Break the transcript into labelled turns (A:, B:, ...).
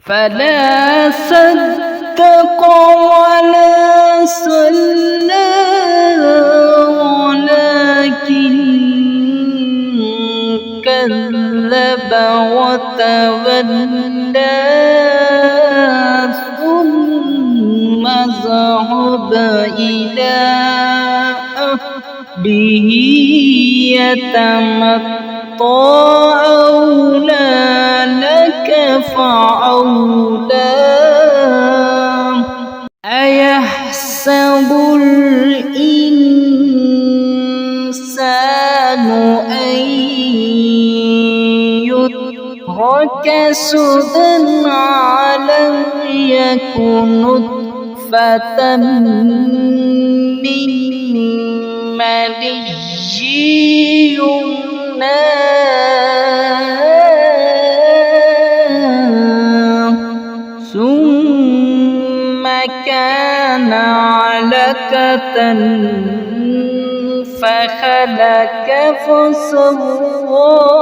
A: فلا صدق ولا صلى ولكن كذب وتولى ثم ذهب إلى أهله يتمطى أولى لك فأولى أيحسب الإنسان أن يترك سدى ألم يكن نطفة من مني يمنى ثم كان علقة فخلق فسوى